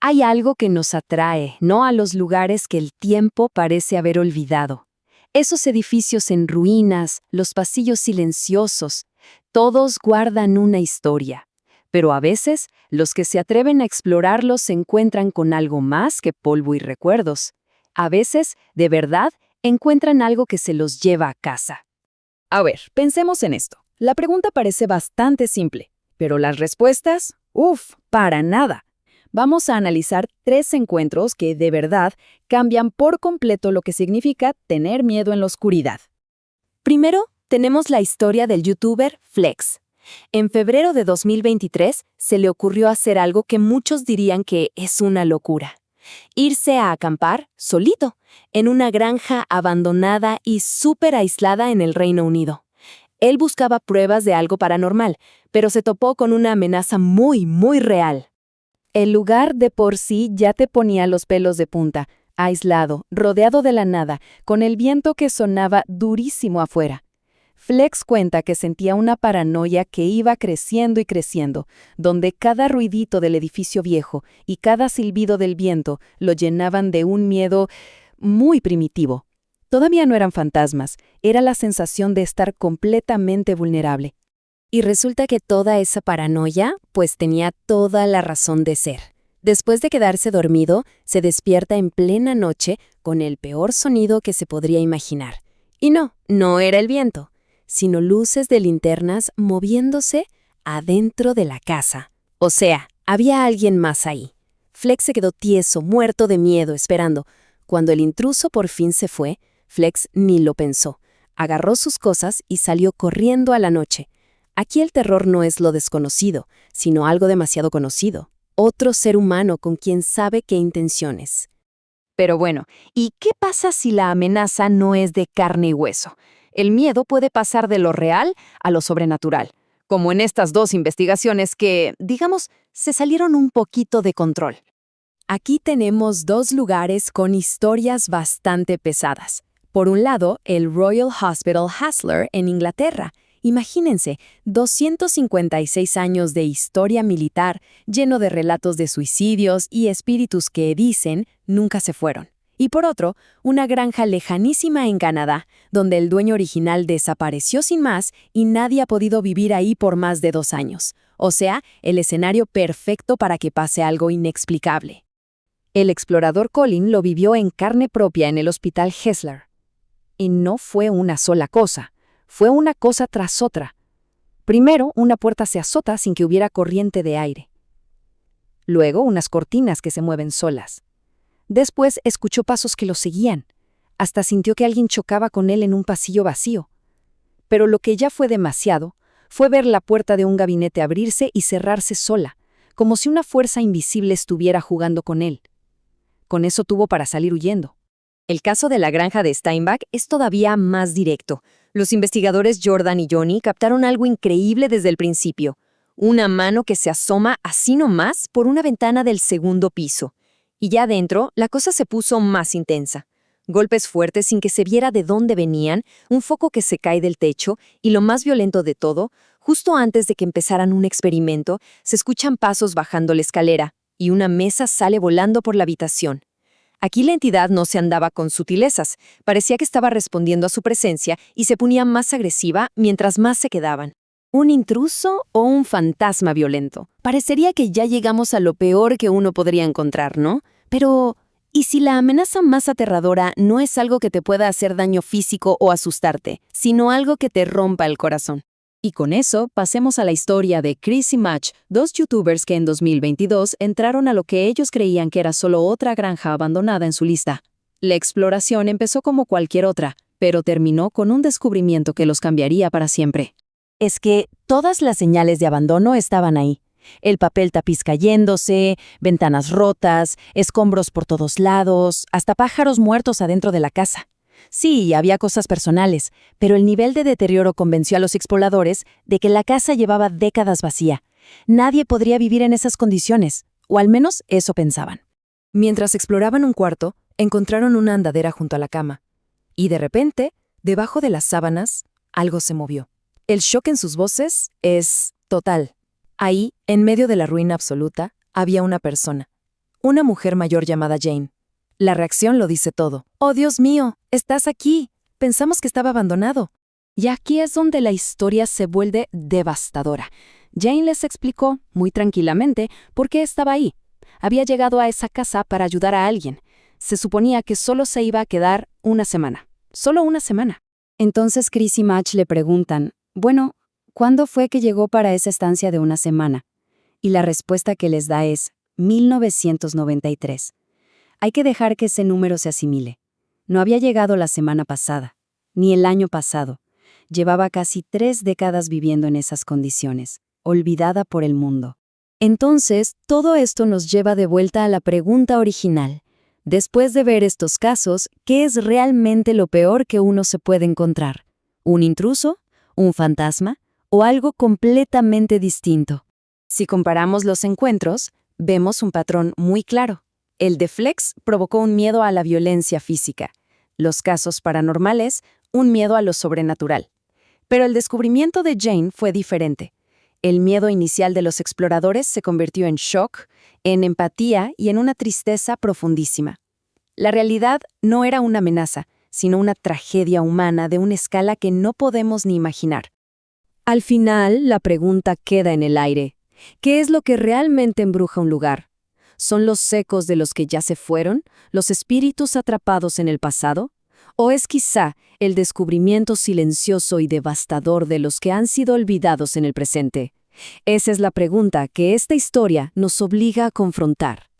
Hay algo que nos atrae, ¿no? A los lugares que el tiempo parece haber olvidado. Esos edificios en ruinas, los pasillos silenciosos, todos guardan una historia. Pero a veces, los que se atreven a explorarlos se encuentran con algo más que polvo y recuerdos. A veces, de verdad, encuentran algo que se los lleva a casa. A ver, pensemos en esto. La pregunta parece bastante simple, pero las respuestas, para nada. Vamos a analizar 3 encuentros que de verdad cambian por completo lo que significa tener miedo en la oscuridad. Primero, tenemos la historia del youtuber Flex. En febrero de 2023 se le ocurrió hacer algo que muchos dirían que es una locura. Irse a acampar, solito, en una granja abandonada y súper aislada en el Reino Unido. Él buscaba pruebas de algo paranormal, pero se topó con una amenaza muy, muy real. El lugar de por sí ya te ponía los pelos de punta, aislado, rodeado de la nada, con el viento que sonaba durísimo afuera. Flex cuenta que sentía una paranoia que iba creciendo y creciendo, donde cada ruidito del edificio viejo y cada silbido del viento lo llenaban de un miedo muy primitivo. Todavía no eran fantasmas, era la sensación de estar completamente vulnerable. Y resulta que toda esa paranoia, pues tenía toda la razón de ser. Después de quedarse dormido, se despierta en plena noche con el peor sonido que se podría imaginar. Y no era el viento, sino luces de linternas moviéndose adentro de la casa. O sea, había alguien más ahí. Flex se quedó tieso, muerto de miedo, esperando. Cuando el intruso por fin se fue, Flex ni lo pensó. Agarró sus cosas y salió corriendo a la noche. Aquí el terror no es lo desconocido, sino algo demasiado conocido. Otro ser humano con quien sabe qué intenciones. Pero bueno, ¿y qué pasa si la amenaza no es de carne y hueso? El miedo puede pasar de lo real a lo sobrenatural, como en estas 2 investigaciones que, digamos, se salieron un poquito de control. Aquí tenemos 2 lugares con historias bastante pesadas. Por un lado, el Royal Hospital Haslar en Inglaterra. Imagínense, 256 años de historia militar, lleno de relatos de suicidios y espíritus que dicen nunca se fueron. Y por otro, una granja lejanísima en Canadá, donde el dueño original desapareció sin más y nadie ha podido vivir ahí por más de 2 años. O sea, el escenario perfecto para que pase algo inexplicable. El explorador Colin lo vivió en carne propia en el Hospital Haslar. Y no fue una sola cosa. Fue una cosa tras otra. Primero, una puerta se azota sin que hubiera corriente de aire. Luego, unas cortinas que se mueven solas. Después, escuchó pasos que lo seguían. Hasta sintió que alguien chocaba con él en un pasillo vacío. Pero lo que ya fue demasiado fue ver la puerta de un gabinete abrirse y cerrarse sola, como si una fuerza invisible estuviera jugando con él. Con eso tuvo para salir huyendo. El caso de la granja de Steinbach es todavía más directo. Los investigadores Jordan y Johnny captaron algo increíble desde el principio. Una mano que se asoma así nomás por una ventana del 2º piso. Y ya adentro, la cosa se puso más intensa. Golpes fuertes sin que se viera de dónde venían, un foco que se cae del techo y lo más violento de todo, justo antes de que empezaran un experimento, se escuchan pasos bajando la escalera y una mesa sale volando por la habitación. Aquí la entidad no se andaba con sutilezas, parecía que estaba respondiendo a su presencia y se ponía más agresiva mientras más se quedaban. ¿Un intruso o un fantasma violento? Parecería que ya llegamos a lo peor que uno podría encontrar, ¿no? Pero, ¿y si la amenaza más aterradora no es algo que te pueda hacer daño físico o asustarte, sino algo que te rompa el corazón? Y con eso, pasemos a la historia de Chris y Match, 2 youtubers que en 2022 entraron a lo que ellos creían que era solo otra granja abandonada en su lista. La exploración empezó como cualquier otra, pero terminó con un descubrimiento que los cambiaría para siempre. Es que todas las señales de abandono estaban ahí. El papel tapiz cayéndose, ventanas rotas, escombros por todos lados, hasta pájaros muertos adentro de la casa. Sí, había cosas personales, pero el nivel de deterioro convenció a los exploradores de que la casa llevaba décadas vacía. Nadie podría vivir en esas condiciones, o al menos eso pensaban. Mientras exploraban un cuarto, encontraron una andadera junto a la cama. Y de repente, debajo de las sábanas, algo se movió. El shock en sus voces es total. Ahí, en medio de la ruina absoluta, había una persona. una mujer mayor llamada Jane. La reacción lo dice todo. «Oh, Dios mío, estás aquí. Pensamos que estaba abandonado». Y aquí es donde la historia se vuelve devastadora. Jane les explicó, muy tranquilamente, por qué estaba ahí. Había llegado a esa casa para ayudar a alguien. Se suponía que solo se iba a quedar una semana. Solo una semana. Entonces Chris y Madge le preguntan, bueno, ¿cuándo fue que llegó para esa estancia de una semana? Y la respuesta que les da es 1993. Hay que dejar que ese número se asimile. No había llegado la semana pasada, ni el año pasado. Llevaba casi 3 décadas viviendo en esas condiciones, olvidada por el mundo. Entonces, todo esto nos lleva de vuelta a la pregunta original. Después de ver estos casos, ¿qué es realmente lo peor que uno se puede encontrar? ¿Un intruso? ¿Un fantasma? ¿O algo completamente distinto? Si comparamos los encuentros, vemos un patrón muy claro. El de Flex provocó un miedo a la violencia física. Los casos paranormales, un miedo a lo sobrenatural. Pero el descubrimiento de Jane fue diferente. El miedo inicial de los exploradores se convirtió en shock, en empatía y en una tristeza profundísima. La realidad no era una amenaza, sino una tragedia humana de una escala que no podemos ni imaginar. Al final, la pregunta queda en el aire. ¿Qué es lo que realmente embruja un lugar? ¿Son los ecos de los que ya se fueron, los espíritus atrapados en el pasado? ¿O es quizá el descubrimiento silencioso y devastador de los que han sido olvidados en el presente? Esa es la pregunta que esta historia nos obliga a confrontar.